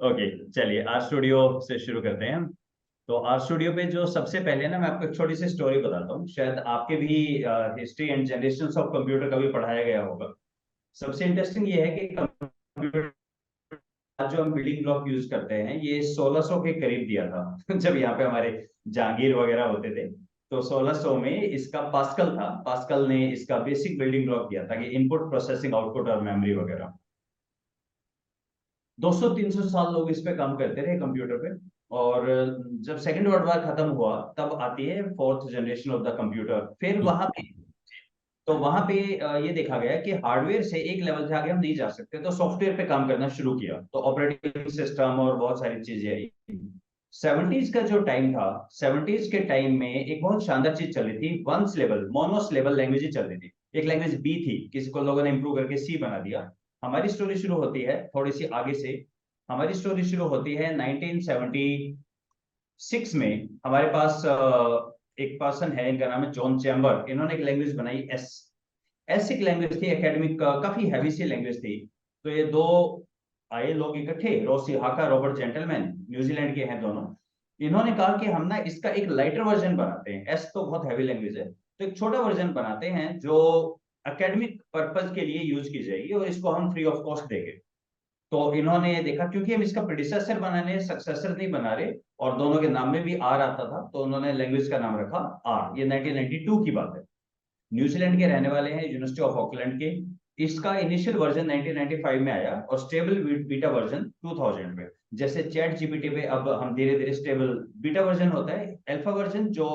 Okay, चलिए are studio से शुरू करते हैं हम। तो आर स्टूडियो पे जो सबसे पहले ना, मैं आपको एक छोटी सी स्टोरी बताता हूँ। शायद आपके भी history and generation of computer का भी पढ़ाया गया होगा। सबसे इंटरेस्टिंग ये है कि कंप्यूटर जो हम बिल्डिंग ब्लॉक यूज करते हैं, ये 1600 के करीब दिया था जब यहाँ पे हमारे जहांगीर वगैरह होते थे। तो 1600 में इसका पास्कल था। पास्कल ने इसका बेसिक बिल्डिंग ब्लॉक दिया था कि इनपुट प्रोसेसिंग आउटपुट और मेमोरी वगैरह। 200-300 साल लोग इस पे काम करते रहे कंप्यूटर पे। और जब सेकेंड वर्ल्ड वॉर खत्म हुआ, तब आती है fourth generation of the computer. फिर वहां पे, तो वहां पे ये देखा गया कि हार्डवेयर से एक लेवल से आगे हम नहीं जा सकते, तो सॉफ्टवेयर पे काम करना शुरू किया। तो ऑपरेटिंग सिस्टम और बहुत सारी चीजें आई। 70s का जो टाइम था, 70s के टाइम में एक बहुत शानदार चीज चल रही थी। वंस लेवल, मोनोस लेवल लैंग्वेज ही चल रही थी। एक लैंग्वेज बी थी, किसी को लोगों ने इंप्रूव करके सी बना दिया। हमारी स्टोरी शुरू होती है थोड़ी सी आगे से। हमारी स्टोरी शुरू होती है 1976 में। हमारे पास एक पर्सन है, इनका नाम है जॉन चैम्बर। इन्होंने एक लैंग्वेज बनाई, एस। एस एक लैंग्वेज थी, एकेडमिक काफी हैवी सी लैंग्वेज थी। तो ये दो आए लोग इकट्ठे, रोसी हाका, रॉबर्ट जेंटलमैन, न्यूजीलैंड के हैं दोनों। इन्होंने कहा कि हम ना इसका एक लाइटर वर्जन बनाते हैं। एस तो बहुत हैवी लैंग्वेज है, तो एक छोटा वर्जन बनाते हैं जो एकेडमिक पर्पज के लिए यूज की जाएगी, और इसको हम फ्री ऑफ कॉस्ट देंगे। तो इन्होंने देखा, क्योंकि हम इसका प्रेडिसेसर बनाने, सक्सेसर नहीं बना रहे, और दोनों के नाम में भी आर आता था, तो उन्होंने लैंग्वेज का नाम रखा आर। ये 1992 की बात है। न्यूजीलैंड के रहने वाले हैं, यूनिवर्सिटी ऑफ ऑकलैंड के। इसका इनिशियल वर्जन 1995 में आया, और स्टेबल बीटा वर्जन 2000 में। जैसे चैट जीपीटी पे अब हम धीरे धीरे स्टेबल बीटा वर्जन होता है, अल्फा वर्जन जो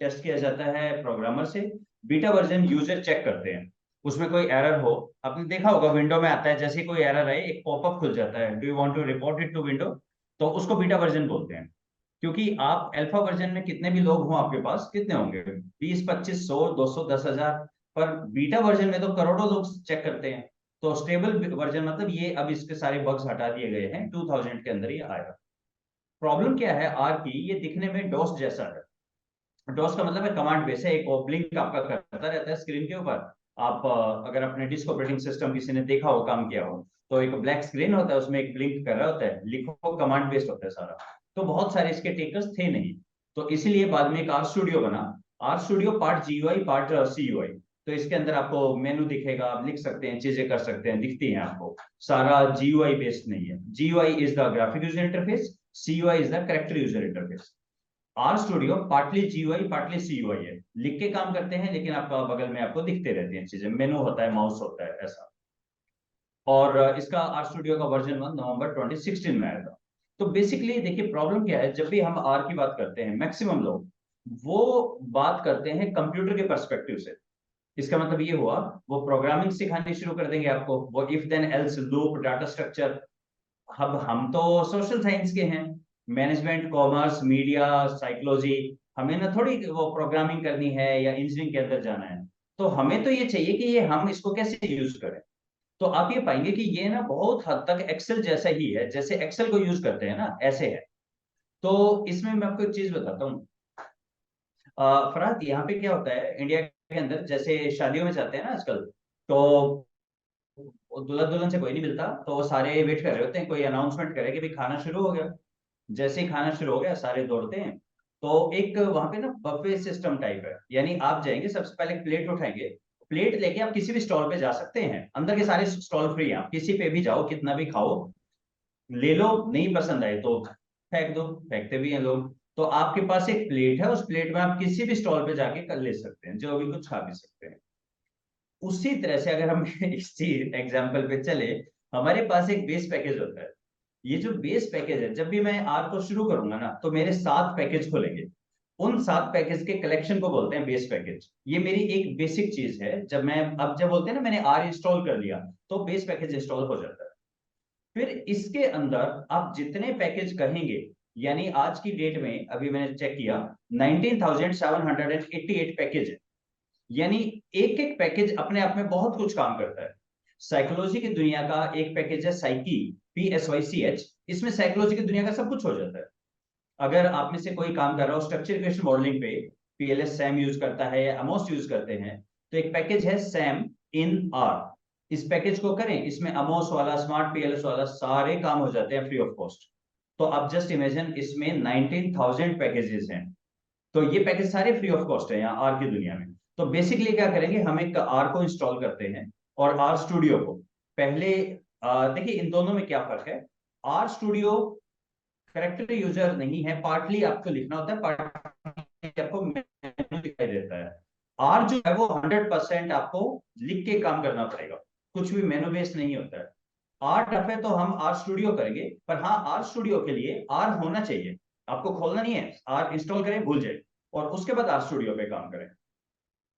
टेस्ट किया जाता है प्रोग्रामर से, बीटा वर्जन यूजर चेक करते हैं। उसमें कोई एरर हो, आपने देखा होगा विंडो में आता है, जैसे कोई एरर आए एक पॉपअप खुल जाता है, do you want to report it to window. तो उसको बीटा वर्जन बोलते हैं। क्योंकि आप अल्फा वर्जन में कितने भी लोग हों आपके पास, कितने होंगे, 20, 25, 100, 200, 10,000। पर बीटा वर्जन में तो करोड़ों लोग चेक करते हैं। तो स्टेबल वर्जन मतलब ये, अब इसके सारे बग्स हटा दिए गए हैं, 2000 के अंदर ये आया। प्रॉब्लम क्या है आर की, ये दिखने में डॉस जैसा है। डॉस का मतलब है कमांड बेस है, एक ब्लिंक आपका करता रहता है स्क्रीन के ऊपर। आप अगर अपने डिस्क ऑपरेटिंग सिस्टम किसी ने देखा हो, काम किया हो, तो एक ब्लैक स्क्रीन होता है, उसमें एक ब्लिंक कर रहा होता है, लिखो कमांड बेस्ड होता है सारा। तो बहुत सारे इसके टेकर्स थे नहीं। तो इसलिए बाद में एक आर स्टूडियो बना। R studio part GUI part CUI. तो इसके अंदर आपको मेनू दिखेगा, आप लिख सकते हैं, चीजें कर सकते हैं, दिखती हैं आपको। सारा जीयूआई बेस्ड नहीं है। GUI is the graphic user interface, CUI is the character user interface. R studio partly GUI partly CUI है। लिख के काम करते हैं, लेकिन आपका बगल में आपको दिखते रहती हैं चीजें, मेनू होता है, माउस होता है, ऐसा। और इसका आर स्टूडियो का वर्जन 1 नवंबर 2016 में आया था। तो बेसिकली देखिए, प्रॉब्लम क्या है, जब भी हम आर की बात करते हैं, मैक्सिमम लोग वो बात करते हैं कंप्यूटर के पर्सपेक्टिव से। इसका मतलब ये हुआ, वो प्रोग्रामिंग सिखानी शुरू कर देंगे आपको, वो if then else loop, data structure. अब हम तो सोशल साइंस के हैं, मैनेजमेंट, कॉमर्स, मीडिया, साइकोलॉजी। हमें ना थोड़ी वो प्रोग्रामिंग करनी है या इंजीनियरिंग के अंदर जाना है। तो हमें तो ये चाहिए कि ये हम इसको कैसे यूज करें। तो आप ये पाएंगे कि ये ना बहुत हद तक एक्सेल जैसा ही है, जैसे एक्सेल को यूज करते हैं ना, ऐसे है। तो इसमें मैं आपको एक चीज बताता हूँ। फरहाद, यहाँ पे क्या होता है इंडिया के अंदर, जैसे शादियों में जाते हैं ना आजकल, तो दुल्हा दुल्हन से कोई नहीं मिलता, तो वो सारे वेट कर रहे होते हैं, कोई अनाउंसमेंट करे कि भाई खाना शुरू हो गया। जैसे ही खाना शुरू हो गया, सारे दौड़ते हैं। तो एक वहां पे ना बफे सिस्टम टाइप है, यानी आप जाएंगे, सबसे पहले प्लेट उठाएंगे। प्लेट लेके आप किसी भी स्टॉल पे जा सकते हैं, अंदर के सारे स्टॉल फ्री हैं, आप किसी पे भी जाओ, कितना भी खाओ, ले लो, नहीं पसंद आए तो फेंक दो, फेंकते भी हैं लोग। तो आपके पास एक प्लेट है, उस प्लेट में आप किसी भी स्टॉल पे जाके कर ले सकते हैं, जो भी कुछ खा भी सकते हैं। उसी तरह से अगर हम इस चीज एग्जाम्पल पे चले, हमारे पास एक बेस पैकेज होता है। ये जो बेस पैकेज है, जब भी मैं आर को शुरू करूंगा ना, तो मेरे 7 पैकेज खुलेंगे। उन 7 पैकेज के कलेक्शन को बोलते हैं बेस पैकेज। ये मेरी एक बेसिक चीज है। जब मैं, अब जब बोलते हैं ना मैंने आर इंस्टॉल कर लिया, तो बेस पैकेज इंस्टॉल हो जाता है। फिर इसके अंदर आप जितने पैकेज कहेंगे, यानी आज की डेट में अभी मैंने चेक किया, 19,788 पैकेज है। यानी एक एक पैकेज अपने आप में बहुत कुछ काम करता है। साइकोलॉजी की दुनिया का एक पैकेज है साइकी, PSYCH। इसमें साइकोलॉजी की दुनिया का सब कुछ हो जाता है। अगर आप में से कोई काम कर रहा हो स्ट्रक्चर इक्वेशन मॉडलिंग पे, PLS सैम यूज करता है या अमोस यूज करते हैं, तो एक पैकेज है सैम इन आर। इस पैकेज को करें, इसमें अमोस वाला, स्मार्ट पीएलएस वाला सारे काम हो जाते हैं फ्री ऑफ कॉस्ट। तो अब जस्ट इमेजिन इसमें 19,000 पैकेजेस हैं, तो ये पैकेज सारे फ्री ऑफ कॉस्ट है यहाँ आर की दुनिया में। तो बेसिकली क्या करेंगे, हम एक आर को इंस्टॉल करते हैं और आर स्टूडियो को पहले देखिए इन दोनों में क्या फर्क है। आर स्टूडियो करेक्टर यूजर नहीं है, पार्टली आपको लिखना होता है, पार्टली आपको मेन्यू दिखाई देता है। आर जो है वो 100% आपको लिख के काम करना पड़ेगा, कुछ भी मेनू बेस्ड नहीं होता है। आर टफ है तो हम आर स्टूडियो करेंगे, पर हाँ आर स्टूडियो के लिए आर होना चाहिए, आपको खोलना नहीं है, आर इंस्टॉल करें भूल जाए और उसके बाद आर स्टूडियो पे काम करें।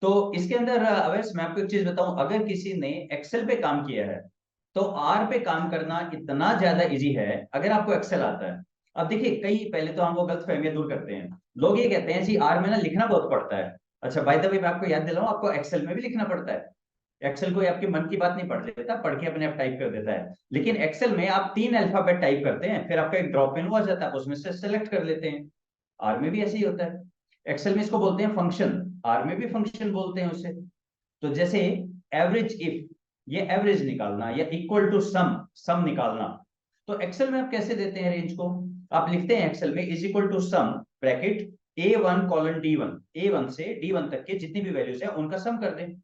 तो इसके अंदर अवैस मैं आपको एक चीज बताऊं, अगर किसी ने एक्सेल पे काम किया है तो आर पे काम करना इतना ज्यादा इजी है अगर आपको एक्सेल आता है। अब देखिए कई, पहले तो हम वो गलत फहमियां दूर करते हैं, लोग ये कहते हैं जी आर में ना लिखना बहुत पड़ता है। अच्छा बाय द वे मैं आपको याद दिलाऊं, आपको एक्सेल में भी लिखना पड़ता है। एक्सेल कोई आपकी मन की बात नहीं पढ़ लेता, पढ़ के अपने आप टाइप कर देता है। लेकिन एक्सेल में आप 3 अल्फाबेट टाइप करते हैं, फिर आपका एक ड्रॉप इन आ जाता है, उसमें से सेलेक्ट कर लेते हैं। आर में भी ऐसे ही होता है। एक्सेल में इसको बोलते हैं फंक्शन, आर में भी फंक्शन बोलते हैं उसे। तो जैसे एवरेज इफ, ये एवरेज निकालना या इक्वल टू सम, सम निकालना, तो एक्सेल में आप कैसे देते हैं रेंज को, आप लिखते हैं एक्सेल में is equal to sum bracket A1 colon D1, A1 से D1 तक के जितनी भी वैल्यूज है उनका सम कर दें।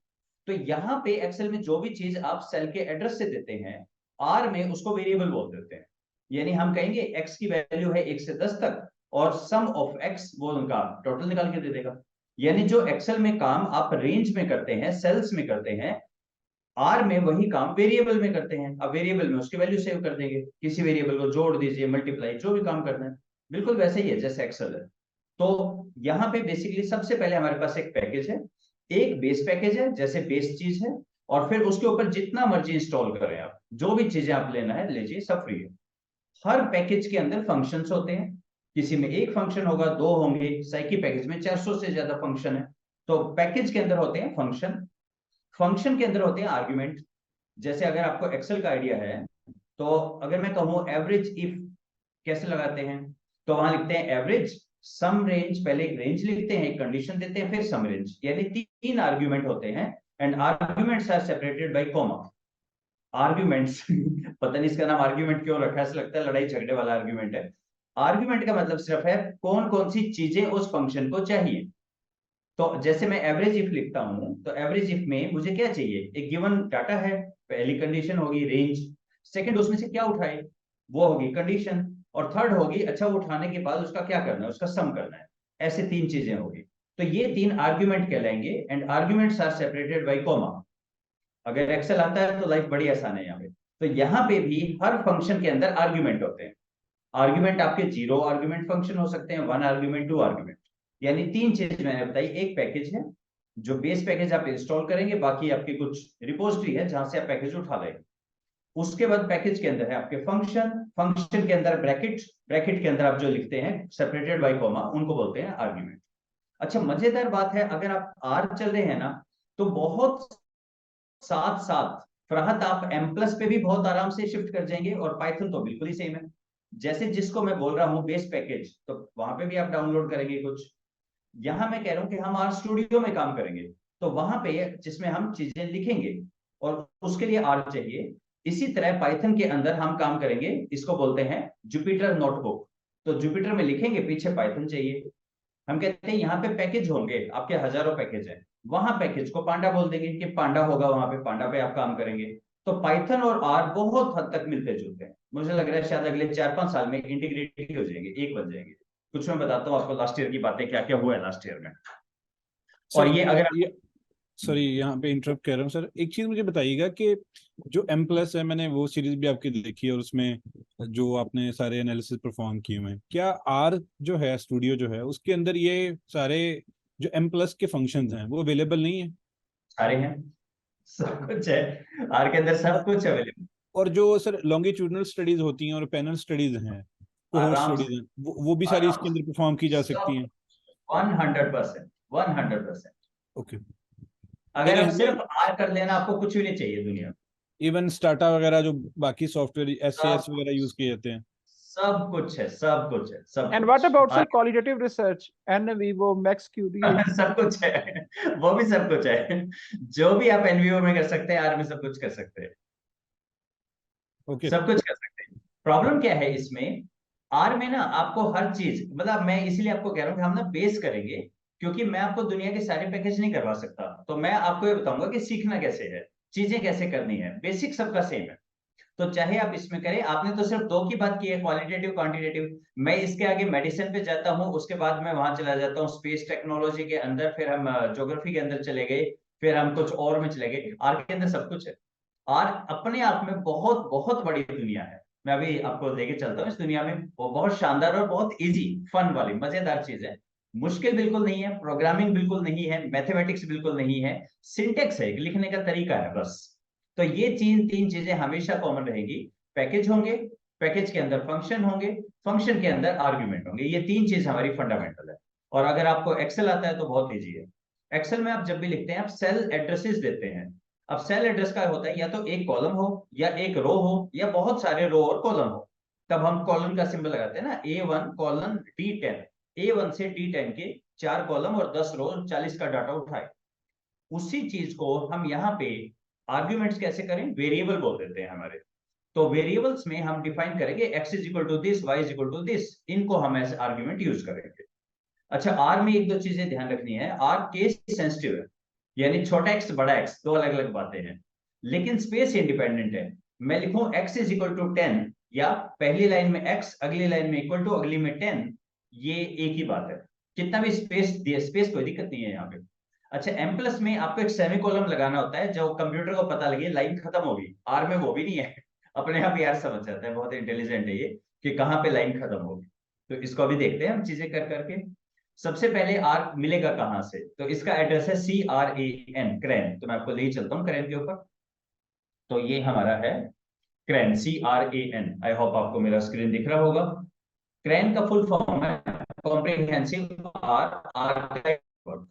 तो यहाँ पे एक्सेल में जो भी चीज आप सेल के एड्रेस से देते हैं, आर में उसको वेरिएबल बोल देते हैं। यानी हम कहेंगे एक्स की वैल्यू है 1 से 10 तक और सम ऑफ एक्स वो उनका टोटल निकाल के दे देगा। यानी जो एक्सेल में काम आप रेंज में करते हैं, सेल्स में करते हैं, आर में वही काम वेरिएबल में करते हैं। अब वेरिएबल में उसकी वैल्यू सेव कर देंगे, किसी वेरिएबल को जोड़ दीजिए, मल्टीप्लाई, जो भी काम करना है बिल्कुल वैसे ही है जैसे एक्सेल है। तो यहाँ पे बेसिकली सबसे पहले हमारे पास एक पैकेज है, एक बेस पैकेज है जैसे बेस चीज है, और फिर उसके ऊपर जितना मर्जी इंस्टॉल करें आप, जो भी चीजें आप लेना है लीजिए, सब फ्री है। हर पैकेज के अंदर फंक्शंस होते हैं, किसी में एक फंक्शन होगा, दो होंगे, साइकी पैकेज में 400 से ज्यादा फंक्शन है। तो पैकेज के अंदर होते हैं फंक्शन, फंक्शन के अंदर होते हैं आर्ग्यूमेंट। जैसे अगर आपको एक्सेल का आइडिया है, तो अगर मैं कहूं एवरेज इफ कैसे लगाते हैं, तो वहां लिखते हैं एवरेज सम रेंज, पहले एक रेंज लिखते हैं, एक कंडीशन देते हैं, फिर सम रेंज, यानी 3 आर्ग्यूमेंट होते हैं। And arguments are separated by comma. Arguments पता नहीं इसका नाम आर्ग्यूमेंट क्यों रखा है, ऐसा लगता है लड़ाई झगड़े वाला आर्ग्यूमेंट है। आर्ग्यूमेंट का मतलब सिर्फ है कौन कौन सी चीजें उस फंक्शन को चाहिए। तो जैसे मैं एवरेज इफ लिखता हूं, तो एवरेज इफ में मुझे क्या चाहिए, एक गिवन डाटा है, पहली कंडीशन होगी रेंज, सेकंड उसमें से क्या उठाए वो होगी कंडीशन, और थर्ड होगी अच्छा वो उठाने के बाद उसका क्या करना है, उसका सम करना है। ऐसे 3 चीजें होगी। तो ये 3 आर्ग्यूमेंट कहलाएंगे and arguments are separated by comma. अगर एक्सेल आता है तो लाइफ बड़ी आसान है यहाँ पे। तो यहाँ पे भी हर फंक्शन के अंदर आर्ग्यूमेंट होते हैं। आर्ग्यूमेंट आपके 0 आर्ग्यूमेंट फंक्शन हो सकते हैं, 1 आर्ग्यूमेंट, 2 आर्ग्यूमेंट, यानी 3 चीज मैंने बताई। एक पैकेज है जो बेस पैकेज आप इंस्टॉल करेंगे, बाकी आपकी कुछ रिपोजिटरी है जहां से आप पैकेज उठा लेंगे। उसके बाद पैकेज के अंदर है आपके फंक्शन, फंक्शन के अंदर ब्रैकेट, ब्रैकेट के अंदर आप जो लिखते हैं सेपरेटेड बाय कॉमा, उनको बोलते हैं आर्ग्यूमेंट। अच्छा मजेदार बात है, अगर आप आर चल रहे हैं ना, तो बहुत साथ साथ फरहत आप एम प्लस पे भी बहुत आराम से शिफ्ट कर जाएंगे, और पाइथन तो बिल्कुल ही सेम है। जैसे जिसको मैं बोल रहा हूँ बेस पैकेज, तो वहां पे भी आप डाउनलोड करेंगे कुछ। यहां मैं कह रहा हूं कि हम आर स्टूडियो में काम करेंगे, तो वहां पे जिसमें हम चीजें लिखेंगे और उसके लिए आर चाहिए। इसी तरह पाइथन के अंदर हम काम करेंगे, इसको बोलते हैं जुपिटर नोटबुक। तो जुपिटर में लिखेंगे, पीछे पाइथन चाहिए। हम कहते हैं यहाँ पे पैकेज होंगे, आपके हजारों पैकेज है, वहां पैकेज को पांडा बोल देंगे कि पांडा होगा, वहां पे पांडा पे आप काम करेंगे। तो पाइथन और आर बहुत हद तक मिलते जुलते हैं, मुझे लग रहा है शायद अगले 4-5 साल में इंटीग्रेटेड हो जाएंगे, एक बन जाएंगे। कुछ मैं बताता हूँ आपको लास्ट ईयर की बातें, क्या क्या हुआ है लास्ट ईयर में। और सर ये अगर ये सॉरी यहाँ पे इंटरप्ट कर रहा हूँ सर, एक चीज मुझे बताइएगा कि जो एम प्लस है, मैंने वो सीरीज भी आपकी देखी है और उसमें जो आपने सारे एनालिसिस परफॉर्म किए हुए हैं, क्या आर जो है स्टूडियो जो है उसके अंदर ये सारे जो एम प्लस के फंक्शंस हैं वो अवेलेबल नहीं है? सारे हैं, सब कुछ है आर के अंदर, सब और कुछ अवेलेबल। और जो सर लॉन्गिट्यूडनल स्टडीज होती हैं और पैनल स्टडीज हैं, कोहोर्ट आराम स्टडीज से, हैं, वो भी सारी आराम इसके से, अंदर परफॉर्म की जा सकती सब हैं? 100%, 100%। ओके। अगर यानी आप हमें सिर्फ आर कर लेना, आपको कुछ भी नहीं चाहिए दुनिया में। इवन स्टाटा वगैरह जो बाकी सॉफ्टवेयर एस सब वगैरह यूज किए जाते हैं? सब कुछ है, सब कुछ है, सब एंड व्हाट कुछ। About sir qualitative research, NVivo, MAXQDA? सब कुछ है, वो भी सब कुछ है। जो भी आप एनवीओ में कर सकते हैं, आर में सब कुछ कर सकते हैं। ओके। सब कुछ कर सकते हैं। प्रॉब्लम क्या है इसमें, आर में ना आपको हर चीज, मतलब मैं इसीलिए आपको कह रहा हूँ कि हम ना बेस करेंगे, क्योंकि मैं आपको दुनिया के सारे पैकेज नहीं करवा सकता। तो मैं आपको ये बताऊंगा कि सीखना कैसे है, चीजें कैसे करनी है, बेसिक सबका सेम है। तो चाहे आप इसमें करें, आपने तो सिर्फ दो की बात की है, क्वालिटेटिव क्वांटिटेटिव। मैं इसके आगे मेडिसिन पे जाता हूँ, उसके बाद मैं वहां चला जाता हूँ स्पेस टेक्नोलॉजी के अंदर, फिर हम ज्योग्राफी के अंदर चले गए, फिर हम कुछ और में चले गए। आर के अंदर सब कुछ है। आर अपने आप में बहुत बहुत बड़ी दुनिया है। मैं अभी आपको लेके चलता हूँ इस दुनिया में। वो बहुत शानदार और बहुत इजी फन वाली मजेदार चीज है। मुश्किल बिल्कुल नहीं है, प्रोग्रामिंग बिल्कुल नहीं है, मैथमेटिक्स बिल्कुल नहीं है। सिंटेक्स है, लिखने का तरीका है बस। तो ये तीन चीजें हमेशा कॉमन रहेगी। पैकेज होंगे, पैकेज के अंदर फंक्शन होंगे, फंक्शन के अंदर आर्ग्यूमेंट होंगे। ये तीन चीज हमारी फंडामेंटल है। और अगर आपको एक्सेल आता है तो बहुत इजी है। एक्सेल में आप जब भी लिखते हैं, आप सेल एड्रेसेस देते हैं। अब सेल एड्रेस का होता है या तो एक कॉलम हो, या एक रो हो, या बहुत सारे रो और कॉलम हो। तब हम कॉलम का सिंबल लगाते हैं ना, A1:D10। A1 से D10 के 4 कॉलम और 10 रो, 40 का डाटा उठाए। उसी चीज को हम यहाँ पे आर्ग्यूमेंट्स कैसे करें, वेरिएबल बोल देते हैं हमारे। तो वेरिएबल्स में हम डिफाइन करेंगे x is equal to this, y is equal to this. इनको हम ऐसे आर्ग्यूमेंट यूज करेंगे। अच्छा, आर में एक दो चीजें ध्यान रखनी है। आर केस सेंसिटिव है, यानी छोटा एक्स बड़ा एक्स दो अलग अलग बातें हैं, लेकिन स्पेस इंडिपेंडेंट है। मैं लिखूं x इज इक्वल टू 10, या पहली लाइन में x, अगली लाइन में इक्वल टू, अगली में 10, ये एक ही बात है। कितना भी स्पेस दिए, स्पेस कोई दिक्कत नहीं है यहाँ पे। अच्छा, एम प्लस में आपको एक सेमी कॉलम लगाना होता है, जो कंप्यूटर को पता लगे लाइन खत्म होगी। आर में वो भी नहीं है। अपने आप यार समझ जाता है, बहुत इंटेलिजेंट है ये, कि कहाँ पे लाइन खत्म होगी। तो इसको अभी देखते हैं हम चीजें कर करके। सबसे पहले आर मिलेगा कहां से, तो इसका एड्रेस है CRAN, क्रैन। तो मैं आपको ले चलता हूँ क्रैन के ऊपर। तो ये हमारा है क्रैन, CRAN। आई होप आपको मेरा स्क्रीन दिख रहा होगा। क्रैन का फुल फॉर्म है कॉम्प्रिहेंसिव आर आर्काइव।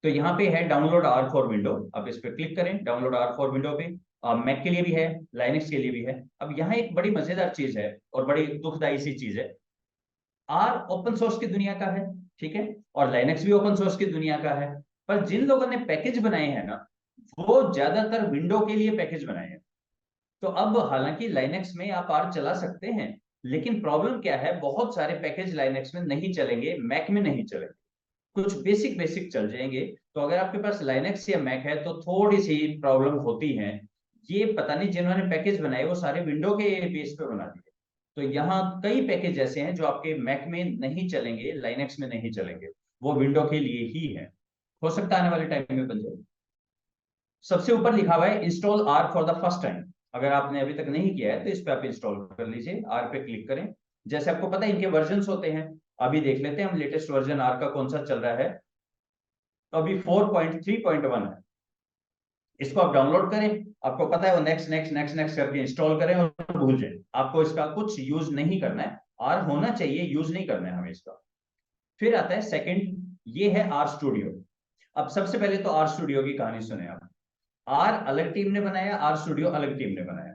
तो यहाँ पे है डाउनलोड आर फॉर विंडो। आप इस पर क्लिक करें, डाउनलोड आर फॉर विंडो पे। मैक के लिए भी है, लाइनक्स के लिए भी है। अब यहाँ एक बड़ी मजेदार चीज है और बड़ी दुखदाई सी चीज है। आर ओपन सोर्स की दुनिया का है, ठीक है, और लाइनक्स भी ओपन सोर्स की दुनिया का है। पर जिन लोगों ने पैकेज बनाए हैं ना, वो ज्यादातर विंडो के लिए पैकेज बनाए हैं। तो अब हालांकि लाइनक्स में आप आर चला सकते हैं, लेकिन प्रॉब्लम क्या है, बहुत सारे पैकेज लाइनक्स में नहीं चलेंगे, मैक में नहीं चलेंगे। कुछ बेसिक बेसिक चल जाएंगे। तो अगर आपके पास लाइनक्स या मैक है तो थोड़ी सी प्रॉब्लम होती है। ये पता नहीं जिन्होंने पैकेज बनाए वो सारे विंडो के बेस पे बना दिए। तो यहाँ कई पैकेज ऐसे हैं जो आपके मैक में नहीं चलेंगे, लाइनक्स में नहीं चलेंगे, वो विंडो के लिए ही है। हो सकता है आने वाले टाइम में बन जाए। सबसे ऊपर लिखा हुआ है install R for the first time. अगर आपने अभी तक नहीं किया है तो इस पे आप इंस्टॉल कर लीजिए, आर पे क्लिक करें। जैसे आपको पता है इनके वर्जन होते हैं। अभी देख लेते हैं हम लेटेस्ट वर्जन आर का कौन सा चल रहा है। तो अभी 4.3.1 है। इसको आप डाउनलोड करें। आपको पता है वो नेक्स्ट नेक्स्ट नेक्स्ट नेक्स्ट करके इंस्टॉल करें और भूल जाए। आपको इसका कुछ यूज नहीं करना है। आर होना चाहिए, यूज नहीं करना है हमें इसका। फिर आता है सेकंड, ये है आर स्टूडियो। अब सबसे पहले तो आर स्टूडियो की कहानी सुने आप। आर अलग टीम ने बनाया, आर स्टूडियो अलग टीम ने बनाया।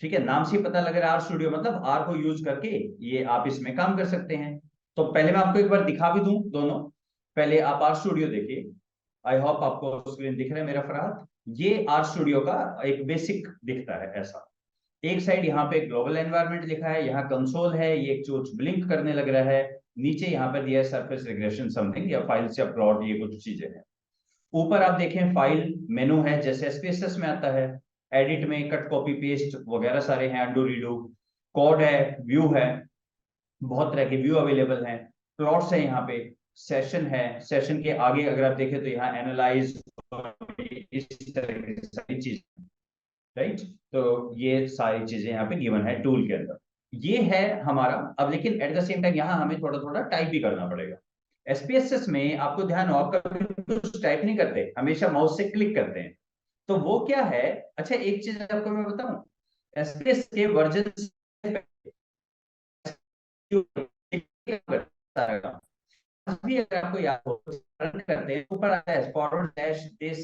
ठीक है, नाम से पता लग रहा है आर स्टूडियो मतलब आर को यूज करके ये आप इसमें काम कर सकते हैं। तो पहले मैं आपको एक बार दिखा भी दूं दोनों। पहले आप आर स्टूडियो देखिए। आई होप आपको स्क्रीन दिख रहा है मेरा फरहाद। ये आर स्टूडियो का एक बेसिक दिखता है ऐसा। एक साइड यहाँ पे ग्लोबल एनवायरनमेंट लिखा है, यहाँ कंसोल है, ये एक चोच ब्लिंक करने लग रहा है। नीचे यहाँ पर दिया है सरफेस रिग्रेशन समथिंग, या फाइल्स या प्लॉट, ये कुछ चीजें हैं। ऊपर आप देखें फाइल मेनू है, जैसे SPSS में आता है। एडिट में कट कॉपी पेस्ट वगैरह सारे हैं, अंडू रीडू। कोड है, व्यू है, बहुत तरह के व्यू अवेलेबल हैं। प्लॉट्स है यहाँ पे, सेशन है, सेशन के आगे अगर आप देखें तो यहाँ एनालाइज, इस तरह की सारी चीज, राइट। तो ये सारी चीजें यहाँ पे गिवन है टूल के अंदर। ये है हमारा। अब लेकिन एट द सेम टाइम यहाँ हमें थोड़ा थोड़ा टाइप भी करना पड़ेगा। SPSS में आपको ध्यान हो, आप कभी कुछ टाइप नहीं करते, हमेशा माउस से क्लिक करते हैं। तो वो क्या है, अच्छा एक चीज आपको मैं बताऊं, SPSS के वर्जन भी अगर आपको याद हो, रन करते हैं ऊपर आता है forward dash this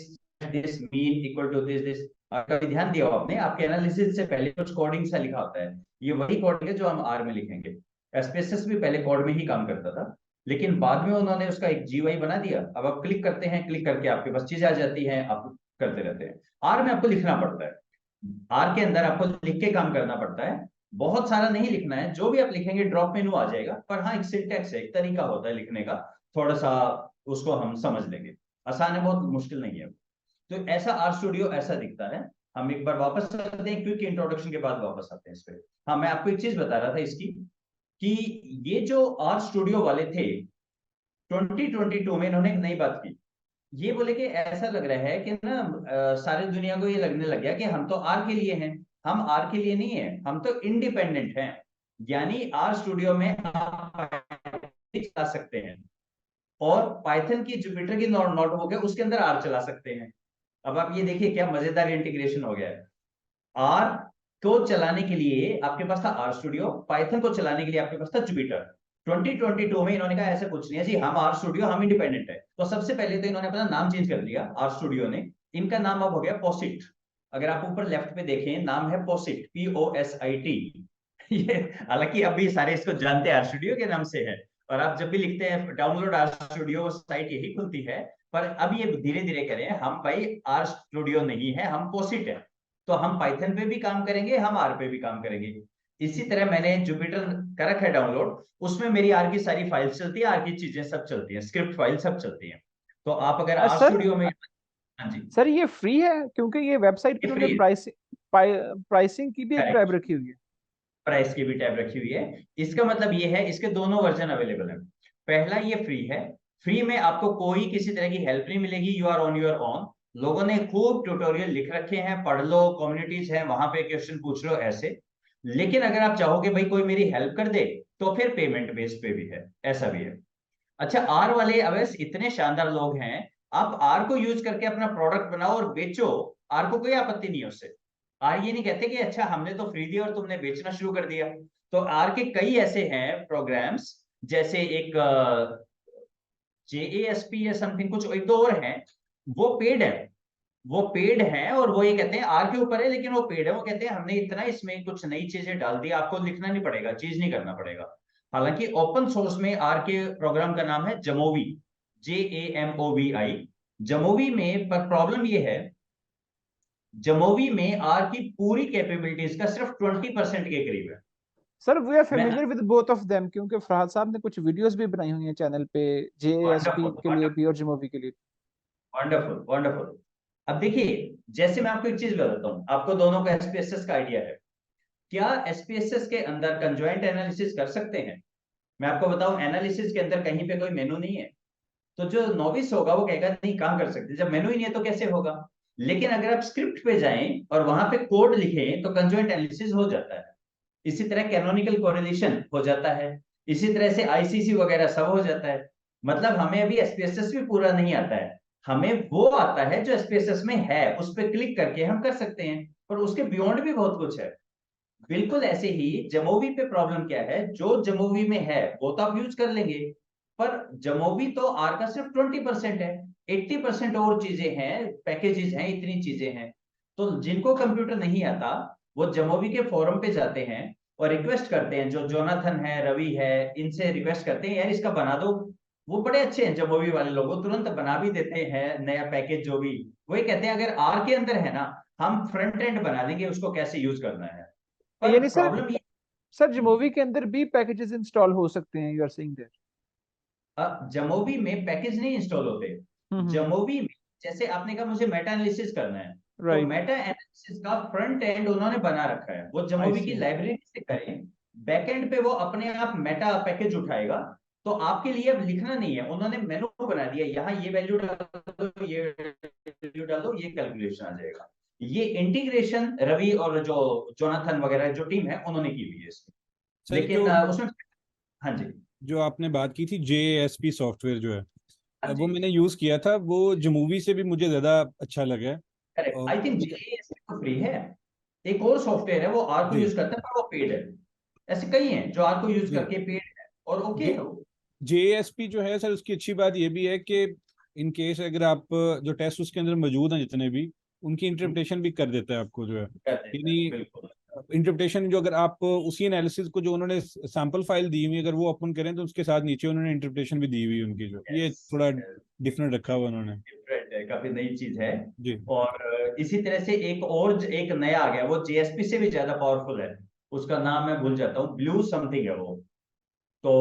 this mean equal to this this. कभी ध्यान दिया हो आपने, आपके एनालिसिस से पहले कुछ कोडिंग सा लिखा होता है, ये वही कोडिंग है जो हम आर में लिखेंगे। SPSS भी पहले कोड में ही काम करता था, लेकिन बाद में उन्होंने उसका एक GUI बना दिया। अब आप क्लिक करते हैं, क्लिक करके आपके पास चीजें आ जाती हैं, आप करते रहते हैं। आर में आपको लिखना पड़ता है, आर के अंदर आपको लिख के काम करना पड़ता है। बहुत सारा नहीं लिखना है, जो भी आप लिखेंगे ड्रॉप मेनू आ जाएगा। पर हाँ, एक सिंटैक्स है, एक तरीका होता है लिखने का, थोड़ा सा उसको हम समझ लेंगे। आसान है, बहुत मुश्किल नहीं है। तो ऐसा आर स्टूडियो ऐसा दिखता है। हम एक बार वापस आते हैं, क्विक इंट्रोडक्शन के बाद वापस आते हैं इस पे। हाँ, मैं आपको एक चीज बता रहा था इसकी, कि ये जो आर स्टूडियो वाले थे 2022 में इन्होंने एक नई बात की। ये बोले कि ऐसा लग रहा है कि ना सारी दुनिया को ये लगने लग गया कि हम तो आर के लिए हैं। हम आर के लिए नहीं है, हम तो इंडिपेंडेंट हैं। यानी आर स्टूडियो में आप चला सकते हैं, और पाइथन की जुपिटर की नोटबुक है उसके अंदर आर चला सकते हैं। अब आप ये देखिए क्या मजेदार इंटीग्रेशन हो गया है। आर को चलाने के लिए आपके पास था आर स्टूडियो, पाइथन को चलाने के लिए आपके पास था जुपिटर। 2022 में इन्होंने कहा ऐसा कुछ नहीं है जी, हम आर स्टूडियो, हम इंडिपेंडेंट है। तो सबसे पहले तो इन्होंने अपना नाम चेंज कर लिया आर स्टूडियो ने। इनका नाम अब हो गया पोसिट। अगर आप ऊपर लेफ्ट पे देखें, नाम है पोसिट, POSIT। ये हालांकि अभी सारे इसको जानते हैं आर स्टूडियो के नाम से है, और आप जब भी लिखते हैं डाउनलोड आर स्टूडियो, साइट यही खुलती है। पर अब ये धीरे धीरे करें, हम भाई आर स्टूडियो नहीं है, हम पोसिट है। तो हम पाइथन पे भी काम करेंगे, हम आर पे भी काम करेंगे। इसी तरह मैंने जुपिटर कर रखा है डाउनलोड, उसमें मेरी आर की सारी फाइल्स चलती है, आर की चीजें सब चलती हैं, स्क्रिप्ट फाइल सब चलती हैं। तो आप अगर आर सर स्टूडियो में, हाँ जी, सर ये फ्री है? क्योंकि ये वेबसाइट पे ये उन्होंने फ्री, प्राइसिंग की भी एक टैब रखी हुई है। प्राइस की भी टैब रखी हुई है। इसका मतलब ये है, इसके दोनों वर्जन अवेलेबल है। पहला ये फ्री है, फ्री में आपको कोई किसी तरह की हेल्प नहीं मिलेगी, you are on your own. लोगों ने खूब ट्यूटोरियल लिख रखे हैं, पढ़ लो, कम्युनिटीज है वहां पे क्वेश्चन पूछ लो ऐसे। लेकिन अगर आप चाहोगे भाई कोई मेरी हेल्प कर दे, तो फिर पेमेंट बेस पे भी है, ऐसा भी है। अच्छा, आर वाले अवैस इतने शानदार लोग हैं, आप आर को यूज करके अपना प्रोडक्ट बनाओ और बेचो, आर को कोई आपत्ति नहीं है उससे। आर ये नहीं कहते कि अच्छा हमने तो फ्री दिया और तुमने बेचना शुरू कर दिया। तो आर के कई ऐसे हैं प्रोग्राम्स, जैसे एक JASP या समथिंग कुछ, एक दो और हैं, वो पेड है। वो पेड है, और वो ये कहते हैं आर के ऊपर है, लेकिन वो पेड है। वो कहते हैं हमने इतना इसमें कुछ नई चीजें डाल दी, आपको लिखना नहीं पड़ेगा, चीज नहीं करना पड़ेगा। हालांकि ओपन सोर्स में आर के प्रोग्राम का नाम है जमोवी, JAMOVI। जमोवी में पर प्रॉब्लम ये है, जमोवी में आर की पूरी कैपेबिलिटीज का सिर्फ 20% के करीब है। सर वी आर मैं familiar with both of them, क्योंकि फरहाद साहब ने कुछ वीडियोस भी बनाई हुई हैं चैनल पे, JASP वंडरफुल, के लिए भी और जिमोवी के लिए। Wonderful, wonderful. अब देखिए, जैसे मैं आपको एक चीज बताता हूँ, आपको दोनों का SPSS का आइडिया है। क्या SPSS के अंदर कंजॉइंट एनालिसिस कर सकते हैं? मैं आपको बताऊं, एनालिसिस के अंदर कहीं पे कोई मेनू नहीं है। तो जो नोविस होगा वो कहेगा नहीं काम कर सकते, जब मेनू ही नहीं है तो कैसे होगा। लेकिन अगर आप स्क्रिप्ट पे जाएं और वहां पे कोड लिखें तो कंजॉइंट एनालिसिस हो जाता है। इसी तरह कैनोनिकल कोरिलेशन हो जाता है। इसी तरह से ICC वगैरह सब हो जाता है। मतलब हमें अभी SPSS भी पूरा नहीं आता है, हमें वो आता है जो SPSS में है, उस पर क्लिक करके हम कर सकते हैं। पर उसके बियॉन्ड भी बहुत कुछ है। बिल्कुल ऐसे ही जमोवी पे प्रॉब्लम क्या है, जो जमोवी में है वो तो आप यूज कर लेंगे, पर जमोवी तो आर का सिर्फ 20% है। 80% और चीजें हैं, पैकेजेस हैं, इतनी चीजें हैं। तो जिनको कंप्यूटर नहीं आता, वो जमोवी के फोरम पे जाते हैं और रिक्वेस्ट करते हैं, जो जोनाथन है, रवि है, इनसे रिक्वेस्ट करते हैं यार इसका बना दो। वो बड़े अच्छे हैं जमोवी वाले लोग, वो तुरंत बना भी देते हैं नया पैकेज जो भी। वो ये कहते हैं अगर आर के अंदर है ना, हम फ्रंट एंड बना देंगे उसको कैसे यूज करना है। पर यानी सर, प्रॉब्लम ये, जिमोवी के अंदर भी पैकेजेस इंस्टॉल हो सकते हैं, यू आर सेइंग दैट? जमोवी में पैकेज नहीं इंस्टॉल होते। हम्म। जमोवी में, जैसे आपने कहा मुझे मेटा एनालिसिस करना है, तो राइट, मेटा एनालिसिस का फ्रंट एंड उन्होंने बना रखा है, वो आई जमोवी की सी। लाइब्रेरी से करें। बैक एंड पे वो अपने आप मेटा पैकेज उठाएगा। तो आपके लिए अब लिखना नहीं है, उन्होंने मेनू बना दिया, यहाँ ये वैल्यू डाल दो, ये वैल्यू डाल दो, ये कैलकुलेशन आ जाएगा। ये इंटीग्रेशन रवि और जो जोनाथन वगैरह जो टीम है उन्होंने की हुई है इसमें। सर लेकिन जो उसमें, हाँ जी, जो आपने बात की थी JASP सॉफ्टवेयर जो है, हाँ वो जी, मैंने यूज किया था, वो जमूवी से भी मुझे ज्यादा अच्छा लगा है। करेक्ट। और आई थिंक JASP तो फ्री है। एक और सॉफ्टवेयर है वो आर को जी यूज करता है, पर वो पेड है। ऐसे कई हैं जो आर को यूज जी करके पेड है, और ओके है वो। JASP जो है सर, उसकी अच्छी बात ये भी है कि इन केस अगर आप जो टेस्ट उसके अंदर मौजूद हैं जितने भी, उनकी इंटरप्रिटेशन भी कर देता है आपको जो है, कर देता है, यानी बिल्कुल। इंटरप्रिटेशन जो अगर आप उसी एनालिसिस को जो उन्होंने सैंपल फाइल दी हुई अगर वो ओपन करें तो उसके साथ नीचे उन्होंने इंटरप्रिटेशन भी दी हुई है उनकी, जो ये थोड़ा डिफरेंट रखा हुआ उन्होंने। डिफरेंट है, काफी नई चीज है। जी और इसी तरह से एक नया आ गया, वो जेएसपी से भी ज्यादा पावरफुल है। उसका नाम मैं भूल जाता हूँ, ब्लू समथिंग है वो। तो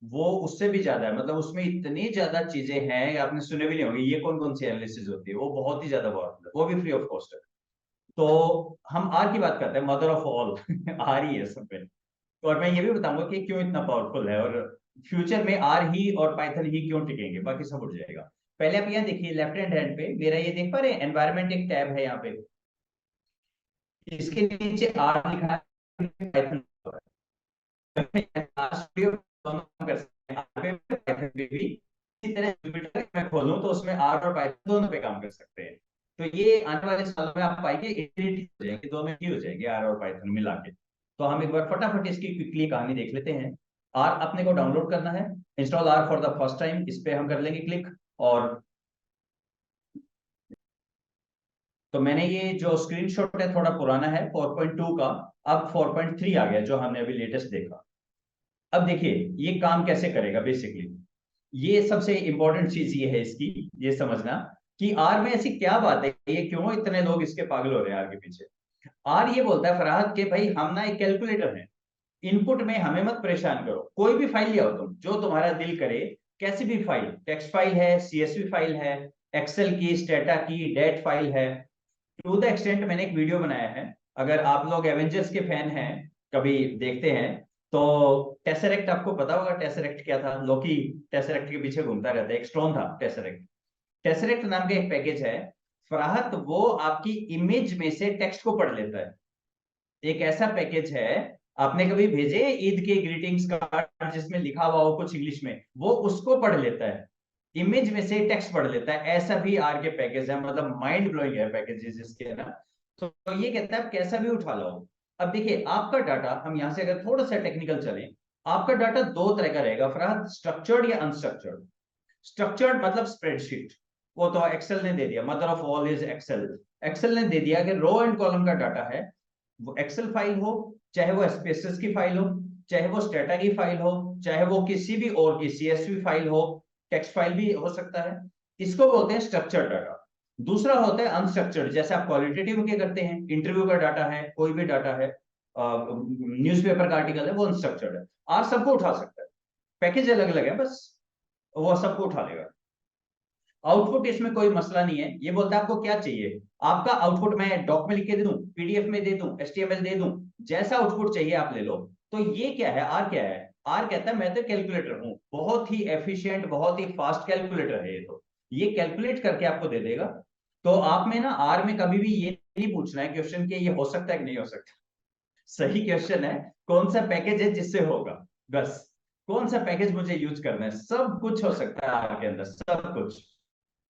वो उससे भी ज्यादा है, मतलब उसमें इतनी ज्यादा चीजें हैं, आपने सुने भी नहीं होंगे ये कौन कौन सी एनालिसिस होती है, वो बहुत ही ज्यादा पावरफुल है, वो भी फ्री ऑफ कॉस्ट है। तो हम आर की बात करते हैं, मदर ऑफ ऑल आर ही है सब में। और मैं ये भी बताऊंगा कि क्यों इतना पावरफुल है, और फ्यूचर में आर ही और पाइथन ही क्यों टिकेंगे, बाकी सब उठ जाएगा। पहले आप यहाँ देखिए लेफ्ट हैंड पे मेरा ये देख पा रहे हैं, एनवायरमेंट एक टैब है यहाँ पे, इसके नीचे आर लिखा है, पाइथन इसी तरह Jupyter मैं खोलूं तो उसमें आर और पाइथन दोनों पे काम कर सकते हैं। तो ये आने वाले सालों में आप पाएंगे इंटीग्रेट हो जाएंगे, दोनों ही हो जाएंगे आर और पाइथन मिला के। तो हम एक बार फटाफट इसकी क्विकली कहानी देख लेते हैं। आर अपने को डाउनलोड करना है, install R for the first time, इस पे हम कर लेंगे क्लिक। और तो मैंने ये जो स्क्रीनशॉट है थोड़ा पुराना है 4.2 का, अब 4.3 आ गया जो हमने अभी लेटेस्ट देखा। अब देखिए ये काम कैसे करेगा बेसिकली, ये सबसे इंपॉर्टेंट चीज ये है इसकी, ये समझना कि आर में ऐसी क्या बात है, ये क्यों इतने लोग इसके पागल हो रहे हैं आर के पीछे। आर ये बोलता है फरहाद के भाई हम ना एक कैलकुलेटर है, इनपुट में हमें मत परेशान करो, कोई भी फाइल ले आओ तुम जो तुम्हारा दिल करे, कैसी भी फाइल, टेक्स्ट फाइल है, सीएसवी फाइल है, एक्सेल की, स्टेटा की, डेट फाइल है। टू द एक्सटेंट मैंने एक वीडियो बनाया है, अगर आप लोग एवेंजर्स के फैन हैं, कभी देखते हैं तो टेसरेक्ट आपको पता होगा, टेसरेक्ट क्या था, लोकी टेसरेक्ट के पीछे घूमता रहता है, एक स्टोन था टेसरेक्ट। टेसरेक्ट नाम का एक पैकेज है फराहत, वो आपकी इमेज में से टेक्स्ट को पढ़ लेता है। एक ऐसा पैकेज है, आपने कभी भेजे ईद के ग्रीटिंग्स कार्ड जिसमें लिखा हुआ हो कुछ इंग्लिश में, वो उसको पढ़ लेता है, इमेज में से टेक्स्ट पढ़ लेता है। ऐसा भी आर के पैकेज है, मतलब माइंड ब्लोइंग है पैकेजेस इसके ना। तो ये कहता है आप कैसा भी उठा लो। अब देखिए आपका डाटा, हम यहां से अगर थोड़ा सा टेक्निकल चले, आपका डाटा दो तरह का रहेगा फरहाद, स्ट्रक्चर्ड या अनस्ट्रक्चर्ड। स्ट्रक्चर्ड मतलब स्प्रेडशीट, वो तो एक्सेल ने दे दिया, mother of all is Excel. Excel ने दे दिया कि रो एंड कॉलम का डाटा है, वो एक्सेल फाइल हो, चाहे वो एसपीएसएस की फाइल हो, चाहे वो स्टेटा की फाइल हो, चाहे वो किसी भी और की सीएसवी फाइल हो, टेक्स्ट फाइल भी हो सकता है, इसको बोलते हैं स्ट्रक्चर्ड डाटा। दूसरा होता है अनस्ट्रक्चर्ड, जैसे आप क्वालिटेटिव के करते हैं, इंटरव्यू का डाटा है, कोई भी डाटा है, न्यूज़पेपर का आर्टिकल है, वो अनस्ट्रक्चर्ड है। आर सबको उठा सकता है, पैकेज अलग अलग है बस, वो सबको उठा लेगा। आउटपुट इसमें कोई मसला नहीं है, ये बोलता है आपको क्या चाहिए, आपका आउटपुट मैं डॉक में लिख के दे दूं, पीडीएफ में दे दूं, एचटीएमएल दे दूं, जैसा आउटपुट चाहिए आप ले लो। तो ये क्या है, आर क्या है, आर कहता है मैं तो कैलकुलेटर हूं, बहुत ही एफिशिएंट बहुत ही फास्ट कैलकुलेटर है ये, तो ये कैलकुलेट करके आपको दे देगा। तो आप में ना आर में कभी भी ये नहीं पूछना है क्वेश्चन के ये हो सकता है कि नहीं हो सकता, सही क्वेश्चन है कौन सा पैकेज है जिससे होगा, बस कौन सा पैकेज मुझे यूज करना है, सब कुछ हो सकता है आर के अंदर, सब कुछ।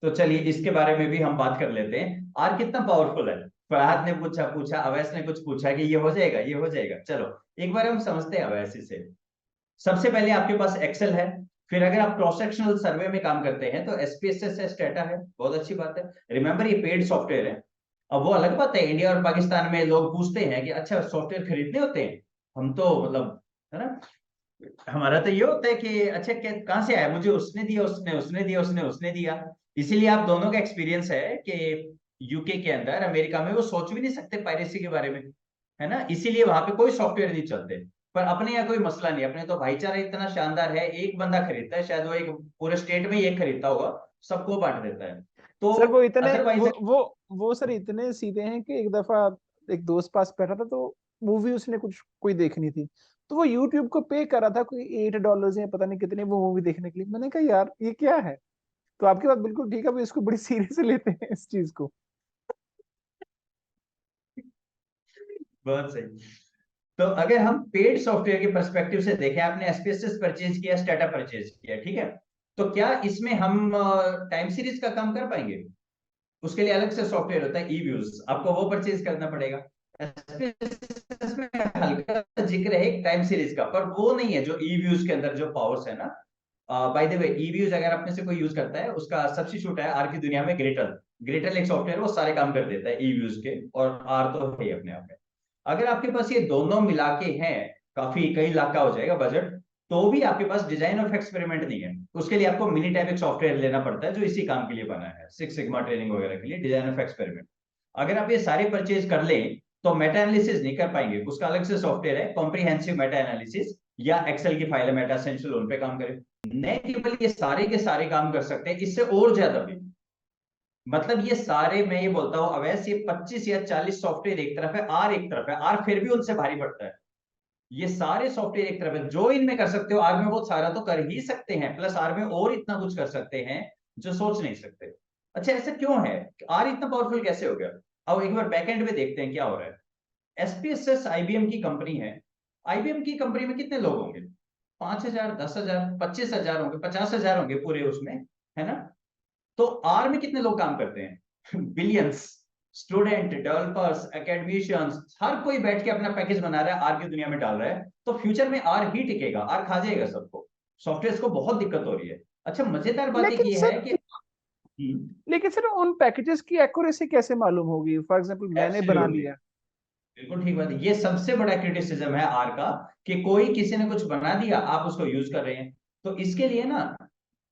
तो चलिए इसके बारे में भी हम बात कर लेते हैं, आर कितना पावरफुल है। फरहाद ने पूछा पूछा अवैस ने कुछ पूछा कि ये हो जाएगा ये हो जाएगा, चलो एक बार हम समझते हैं अवैस से। सबसे पहले आपके पास एक्सेल है, फिर अगर आप क्रॉस सेक्शनल सर्वे में काम करते हैं तो एसपीएसएस है, स्टेटा है, बहुत अच्छी बात है। रिमेंबर ये पेड सॉफ्टवेयर है। अब वो अलग बात है, इंडिया और पाकिस्तान में लोग पूछते हैं कि अच्छा सॉफ्टवेयर खरीदने होते हैं, हम तो मतलब, है ना, हमारा तो ये होता है कि अच्छा कहाँ से आया, मुझे उसने दिया, उसने दिया, उसने दिया। इसीलिए आप दोनों का एक्सपीरियंस है कि यूके के अंदर, अमेरिका में वो सोच भी नहीं सकते पायरेसी के बारे में, है ना, इसीलिए वहां पे कोई सॉफ्टवेयर नहीं चलते। पर अपने यहाँ कोई मसला नहीं, अपने तो भाईचारा इतना शानदार है, एक बंदा खरीदता है, शायद वो एक पूरे स्टेट में ही एक खरीदता होगा, सबको बांट देता है। तो सर वो इतने अदरवाइज वो सर इतने सीधे हैं कि एक दफा एक दोस्त पास बैठा था, तो मूवी उसने कुछ कोई देखनी थी, तो वो यूट्यूब को पे करा था कोई $8 या पता नहीं कितने वो मूवी देखने के लिए। मैंने कहा यार ये क्या है। तो आपकी बात बिल्कुल ठीक है, वो इसको बड़ी सीरियस लेते हैं इस चीज को। बहुत सही। तो अगर हम पेड सॉफ्टवेयर के पर्सपेक्टिव से देखें, आपने एसपीएसएस परचेज किया, स्टेटा परचेज किया, ठीक है, तो क्या इसमें हम टाइम सीरीज का काम कर पाएंगे, उसके लिए अलग से सॉफ्टवेयर होता है ई व्यूज, आपको वो परचेज करना पड़ेगा। SPSS में हल्का जिक्र है एक टाइम सीरीज का, पर वो नहीं है जो ई व्यूज के अंदर जो पावर्स है ना। By the way E views अगर अपने से कोई यूज करता है, उसका सब्स्टिट्यूट है आर की दुनिया में ग्रेटल। ग्रेटल एक सॉफ्टवेयर वो सारे काम कर देता है ई व्यूज के, और आर तो है ही अपने आप में। अगर आपके पास ये दोनों मिला के हैं, काफी कई लाख का हो जाएगा बजट, तो भी आपके पास डिजाइन ऑफ एक्सपेरिमेंट नहीं है। उसके लिए आपको मिनी टाइप एक सॉफ्टवेयर लेना पड़ता है जो इसी काम के लिए बना है, सिक्स सिग्मा ट्रेनिंग वगैरह के लिए, डिजाइन ऑफ एक्सपेरिमेंट। अगर आप ये सारे परचेज कर लें तो मेटा एनालिसिस नहीं कर पाएंगे, उसका अलग से सॉफ्टवेयर है कॉम्प्रिहेंसिव मेटा एनालिसिस, या एक्सेल की फाइल है मेटा एसेंशियल, उन पे काम करें। न केवल ये सारे के सारे काम कर सकते हैं, इससे और ज्यादा भी। मतलब ये सारे, मैं ये बोलता हूँ अवैस, ये 25 या 40 सॉफ्टवेयर एक तरफ है, आर एक तरफ है, आर फिर भी उनसे भारी पड़ता है। ये सारे सॉफ्टवेयर एक तरफ है, जो इनमें कर सकते हो आर में वो सारा तो कर ही सकते हैं, प्लस आर में और इतना कुछ कर सकते हैं जो सोच नहीं सकते। अच्छा, ऐसा क्यों है, आर इतना पावरफुल कैसे हो गया? अब एक बार बैकएंड में देखते हैं क्या हो रहा है। एसपीएसएस आईबीएम की कंपनी है। आईबीएम की कंपनी में कितने लोग होंगे? 5,000, 10,000, 25,000 होंगे, 50,000 होंगे पूरे उसमें, है ना? तो आर में कितने लोग काम करते हैं? बिलियंस। स्टूडेंट, डेवलपर्स, एकेडमिशियंस, हर कोई बैठ के अपना पैकेज बना रहा है, आर की दुनिया में डाल रहा है। तो फ्यूचर में आर ही टिकेगा, आर खा जाएगा सबको। सॉफ्टवेयर को बहुत दिक्कत हो रही है। अच्छा, मजेदार बात एक लेकिन ये है सर कि लेकिन सर उन पैकेजेस की एक्यूरेसी कैसे मालूम होगी? फॉर एग्जांपल मैंने बना एब्सोल्युटली, लिया। बिल्कुल ठीक बात है। ये सबसे बड़ा क्रिटिसिज्म है आर का, कि कोई किसी ने कुछ बना दिया, आप उसको यूज कर रहे हैं। तो इसके लिए ना,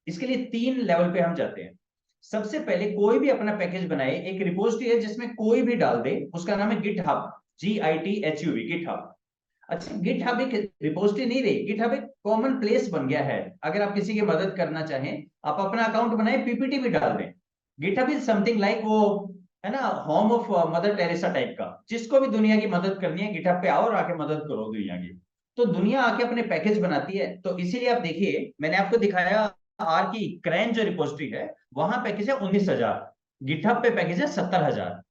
इसके लिए 3 लेवल पे हम जाते हैं। सबसे पहले कोई भी अपना पैकेज बनाए, एक रिपोजिटरी है जिसमें कोई भी डाल दे, उसका नाम है गिटहब, GITHUB, गिटहब। अच्छा, गिटहब एक रिपोजिटरी नहीं रही, गिटहब एक कॉमन प्लेस बन गया है। अगर आप किसी की मदद करना चाहें, आप अपना अकाउंट बनाए, पीपीटी भी डाल दें। गिटहब इज समथिंग लाइक वो, है ना, home of mother Teresa type का। जिसको भी दुनिया की मदद करनी है, गिटहब पे आओ और आके मदद करो दुनिया की। तो दुनिया आके अपने पैकेज बनाती है। तो इसीलिए आप देखिए, मैंने आपको दिखाया आर की क्रैन जो रिपोजिटरी है, वहां पैकेज है 19,000, गिटहब पे पैकेज है 70,000।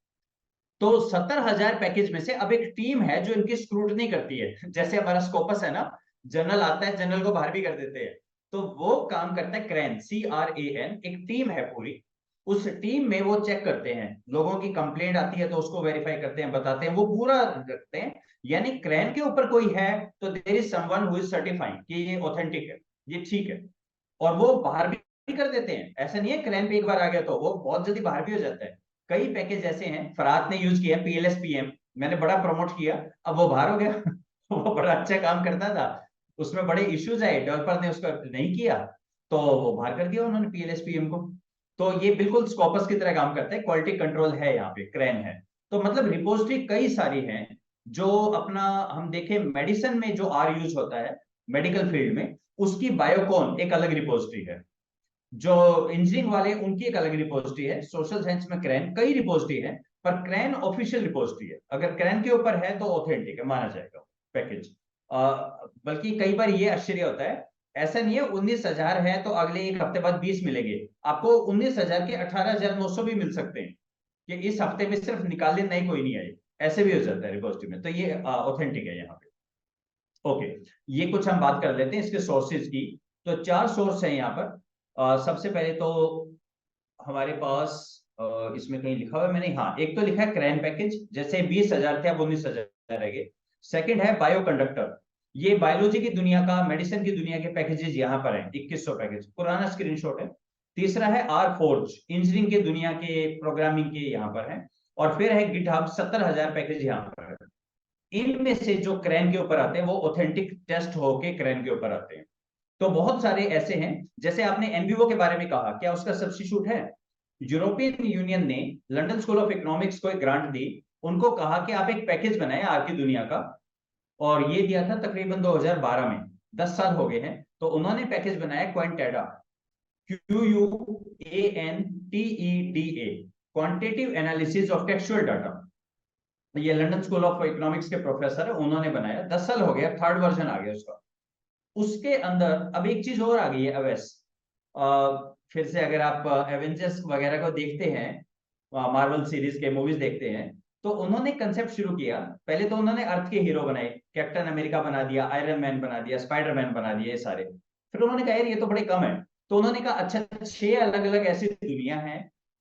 तो 70,000 पैकेज में से अब एक टीम है जो इनकी स्क्रूटनी करती है। जैसे हमारा स्कोपस है ना, जनरल आता है, जनरल को बाहर भी कर देते हैं, तो वो काम करता है क्रैन, CRAN, एक टीम है पूरी। उस टीम में वो चेक करते हैं, लोगों की कंप्लेंट आती है तो उसको वेरीफाई करते हैं, बताते हैं, वो पूरा रखते हैं। यानी क्रैन के ऊपर कोई है तो there is someone who is certifying कि ये ऑथेंटिक है, ये ठीक है। और वो बाहर भी कर देते हैं। ऐसा नहीं है क्रैन पे एक बार आ गया तो वो बहुत जल्दी बाहर भी हो जाता है। कई पैकेज ऐसे हैं, फरात ने यूज किया PLSPM, मैंने बड़ा प्रमोट किया, अब वो बाहर हो गया। वो बड़ा अच्छा काम करता था, उसमें बड़े इश्यूज आए, डेवलपर ने उसका नहीं किया, तो वो बाहर कर दिया उन्होंने PLSPM को। तो ये बिल्कुल स्कॉपस की तरह काम करता है, क्वालिटी कंट्रोल है यहाँ पे, क्रैन है। तो मतलब रिपोजिटरी कई सारी हैं जो अपना, हम देखें मेडिसिन में जो आर यूज होता है, मेडिकल फील्ड में, उसकी बायोकॉन एक अलग रिपोजिटरी है। जो इंजीनियरिंग वाले, उनकी एक अलग रिपोजिटरी है। सोशल साइंस में क्रैन, कई रिपोजिटरी है, पर क्रैन ऑफिशियल रिपोजिटरी है। अगर क्रैन के ऊपर है तो ऑथेंटिक है, माना जाएगा पैकेज। बल्कि कई बार ये आश्चर्य होता है, ऐसा नहीं है 19,000 है तो अगले एक हफ्ते बाद 20 मिलेंगे। आपको 19,000 के 18,900 भी मिल सकते हैं, कि इस हफ्ते में सिर्फ निकालने नहीं, कोई नहीं आए, ऐसे भी हो जाता है रिपोजिटरी में। तो ये ऑथेंटिक है यहाँ पे। ओके, ये कुछ हम बात कर लेते हैं इसके सोर्सेज की। तो 4 सोर्स हैं यहाँ पर। सबसे पहले तो हमारे पास, इसमें कहीं लिखा हुआ है मैंने, हाँ, एक तो लिखा है क्रैन पैकेज, जैसे 20,000 थे अब 19,000 रह गए। सेकेंड है बायो कंडक्टर, ये बायोलॉजी की दुनिया का, मेडिसिन की दुनिया के पैकेजेस यहाँ पर हैं, 2100 पैकेज, पुराना स्क्रीनशॉट है। तीसरा है आर फोर्ज, इंजीनियरिंग की दुनिया के, प्रोग्रामिंग के यहाँ पर है। और फिर है गिटहब, 70,000 पैकेज यहाँ पर है। इनमें से जो क्रैन के ऊपर आते हैं वो ऑथेंटिक टेस्ट होके क्रैन के ऊपर आते हैं। तो बहुत सारे ऐसे हैं, जैसे आपने एनबीओ के बारे में कहा, क्या उसका सब्स्टिट्यूट है? यूरोपियन यूनियन ने लंदन स्कूल ऑफ इकोनॉमिक्स को एक ग्रांट दी, उनको कहा कि आप एक पैकेज बनाएं आर की दुनिया का, और ये दिया था तकरीबन 2012 में, 10 साल हो गए हैं। तो उन्होंने पैकेज बनाया क्वांटेडा, QUANTEDA, quantitative analysis of textual data. ये लंदन स्कूल ऑफ इकोनॉमिक्स के प्रोफेसर है, उन्होंने बनाया, 10 साल हो गया, थर्ड वर्जन आ गया उसका। उसके अंदर अब एक चीज और आ गई है अवेस। फिर से अगर आप एवेंजर्स वगैरह को देखते हैं, मार्वल सीरीज के मूवीज देखते हैं, तो उन्होंने कंसेप्ट शुरू किया। पहले तो उन्होंने अर्थ के हीरो बनाए, कैप्टन अमेरिका बना दिया, आयरन मैन बना दिया, स्पाइडरमैन बना दिया, ये सारे। फिर उन्होंने कहा यार ये तो बड़े कम है। तो उन्होंने कहा अच्छा, 6 अलग अलग ऐसी दुनिया है।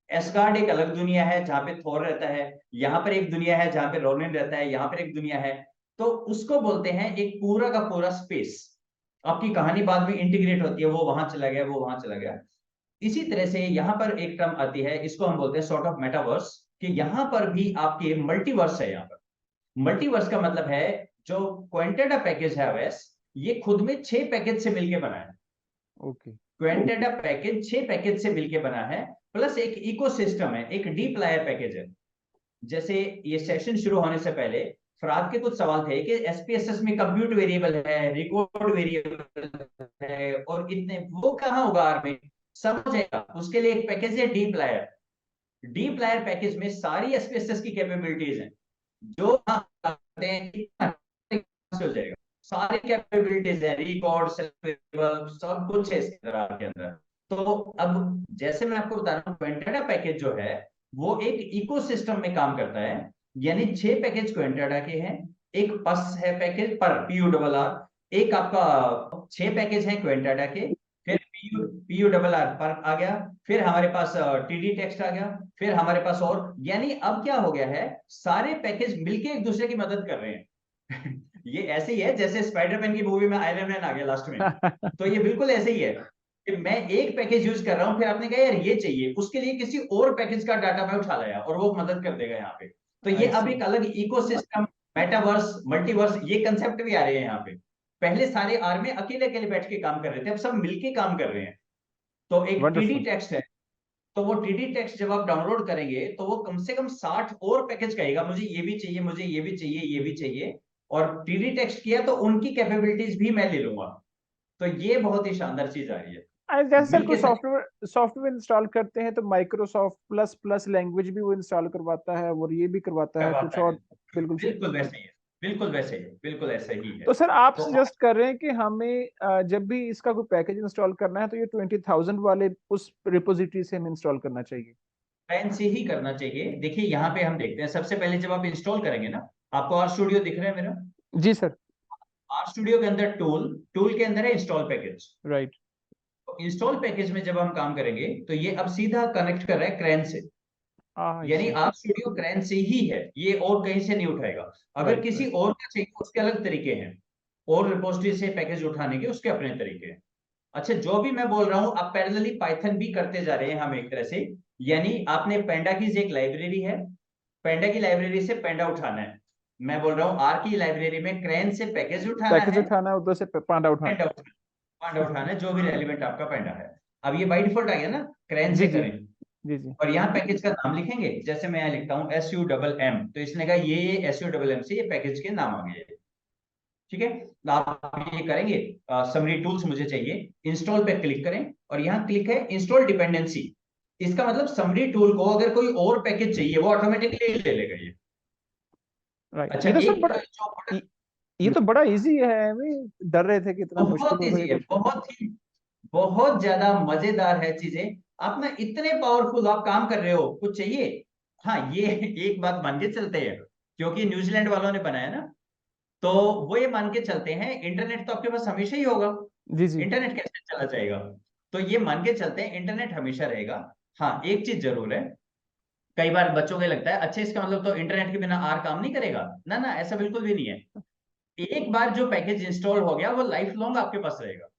एस्गार्ड एक अलग दुनिया है जहां पे थोर रहता है, यहाँ पर एक दुनिया है जहां पे रोनिन रहता है, यहाँ पर एक दुनिया है। तो उसको बोलते हैं एक पूरा का पूरा स्पेस। आपकी कहानी बाद में इंटीग्रेट होती है, वो वहां चला गया, वो वहां चला गया। इसी तरह से यहाँ पर एक टर्म आती है, इसको हम बोलते हैं सॉर्ट ऑफ मेटावर्स, कि यहाँ पर भी आपके मल्टीवर्स है यहाँ पर। मल्टीवर्स का मतलब है जो क्वेंटेडा पैकेज है अवैस, ये खुद में 6 पैकेज से मिलके बना है। ओके। क्वेंटेडा पैकेज 6 पैकेज से मिलके बना है, प्लस एक इकोसिस्टम है, एक डीप लायर पैकेज है। जैसे ये सेशन शुरू होने से पहले फराद के कुछ सवाल थे कि एसपीएसएस में कंप्यूट वेरिएबल है, रिकॉर्ड वेरिएबल है, और इतने वो कहाँ होगा आर में, समझेगा। उसके लिए एक पैकेज है dplyr. Dplyr package में सारी एसपीएसएस की कैपेबिलिटीज हैं, जो आप करते हैं हो जाएगा। सारी कैपेबिलिटीज है, रिकॉर्ड, सब कुछ है इसके अंदर के अंदर। तो अब जैसे मैं आपको बता रहा हूँ, क्वेंटेडा पैकेज जो है वो एक इकोसिस्टम में काम करता है, यानी 6 पैकेज क्वेंटेडा के हैं, एक पस है पैकेज पर पीयू डबल आर, एक आपका 6 पैकेज है क्वेंटेडा के, फिर पीयू डबल आर पर आ गया, फिर हमारे पास टीडी टेक्स्ट आ गया, फिर हमारे पास और, यानी अब क्या हो गया है, सारे पैकेज मिलके एक दूसरे की मदद कर रहे हैं। ये ऐसे ही है जैसे स्पाइडरमैन की मूवी में आयरन मैन आ गया लास्ट में। तो ये बिल्कुल ऐसे ही है कि मैं एक पैकेज यूज कर रहा हूँ, फिर आपने कहा यार ये चाहिए, उसके लिए किसी और पैकेज का डाटा मैं उठा लाया और वो मदद कर देगा यहाँ पे। तो ये अब एक अलग इकोसिस्टम, मेटावर्स, मल्टीवर्स, ये कंसेप्ट भी आ रहे हैं यहाँ पे। पहले सारे आर में अकेले अकेले बैठ के काम कर रहे थे, अब सब मिलके काम कर रहे हैं। तो एक टीडी टेक्स्ट है, तो वो टीडी टेक्स्ट जब आप डाउनलोड करेंगे तो वो कम से कम 60 और पैकेज कहेगा, मुझे ये भी चाहिए, मुझे ये भी चाहिए, ये भी चाहिए। और टीडी टेक्स्ट किया तो उनकी कैपेबिलिटीज भी मैं ले लूंगा। तो ये बहुत ही शानदार चीज आ रही है। जैसे सर कोई मिलके सब सॉफ्टवेयर इंस्टॉल करते हैं तो माइक्रोसॉफ्ट प्लस प्लस लैंग्वेज भी वो इंस्टॉल करवाता है और ये भी करवाता है कुछ करवाता और। है, बिल्कुल सही। बिल्कुल वैसे ही है, बिल्कुल वैसे ही है, बिल्कुल ऐसा ही है। तो सर आप तो सजेस्ट कर रहे हैं कि हमें जब भी इसका कोई पैकेज इंस्टॉल करना है तो ये 20,000 वाले उस रिपोजिटरी से हमें इंस्टॉल करना चाहिए? प्लान से ही करना चाहिए। देखिए यहाँ पे हम देखते हैं, सबसे पहले जब आप इंस्टॉल करेंगे ना, आपको आर स्टूडियो दिख रहा है मेरा? जी सर। आर स्टूडियो के अंदर टूल, टूल के अंदर है install package. Right. Install package में जब हम काम करेंगे तो ये अब सीधा कनेक्ट कर रहा है क्रैन से, यानी आर स्टूडियो क्रैन से ही है, ये और कहीं से नहीं उठाएगा। अगर किसी और का चाहिए उसके अलग तरीके हैं, और रिपोजिटरी से पैकेज उठाने के उसके अपने तरीके हैं। अच्छा, जो भी मैं बोल रहा हूं आप पैरेलली पाइथन भी करते जा रहे हैं हम एक तरह से, यानी आपने पेंडा की एक लाइब्रेरी है, पेंडा की लाइब्रेरी से पेंडा उठाना है। मैं बोल रहा हूँ आर की लाइब्रेरी में क्रैन से पैकेज उठाना है, उधर से पांडा उठाना। पेंडा उठाना, पांडा उठाना है, जो भी रेलिवेंट आपका पेंडा है। अब ये बाई डिफॉल्ट आ गया ना, क्रैन जी से जी करें। जी जी। और यहाँ पैकेज का नाम लिखेंगे, जैसे मैं यहाँ लिखता हूँ SUMM, तो इसने कहा ये SUMM से ये पैकेज के नाम आ गए। ठीक है, तो आप ये करेंगे, समरी टूल्स मुझे चाहिए, इंस्टॉल पे क्लिक करें, और यहाँ क्लिक है इंस्टॉल डिपेंडेंसी। इसका मतलब समरी टूल को अगर कोई और पैकेज चाहिए वो ऑटोमेटिकली ले लेगा ये। राइट। अच्छा, ये तो सर एक बड़ा ये तो बड़ा इजी है, हमें डर रहे थे कि इतना मुश्किल बहुत होगा ईजी ये है, कुछ। बहुत ज्यादा मजेदार है चीजें। आप ना इतने पावरफुल आप काम कर रहे हो, कुछ चाहिए। हाँ, ये एक बात मान के चलते हैं, क्योंकि न्यूजीलैंड वालों ने बनाया ना, तो वो ये मान के चलते हैं इंटरनेट तो आपके पास हमेशा ही होगा। जी जी। इंटरनेट कैसे चला जाएगा? तो ये मान के चलते हैं इंटरनेट हमेशा रहेगा। हाँ, एक चीज जरूर है, कई बार बच्चों को लगता है अच्छा इसका मतलब तो इंटरनेट के बिना आर काम नहीं करेगा। ना ना, ऐसा बिल्कुल भी नहीं है। एक बार जो पैकेज इंस्टॉल हो गया वो लाइफ लॉन्ग आपके पास रहेगा।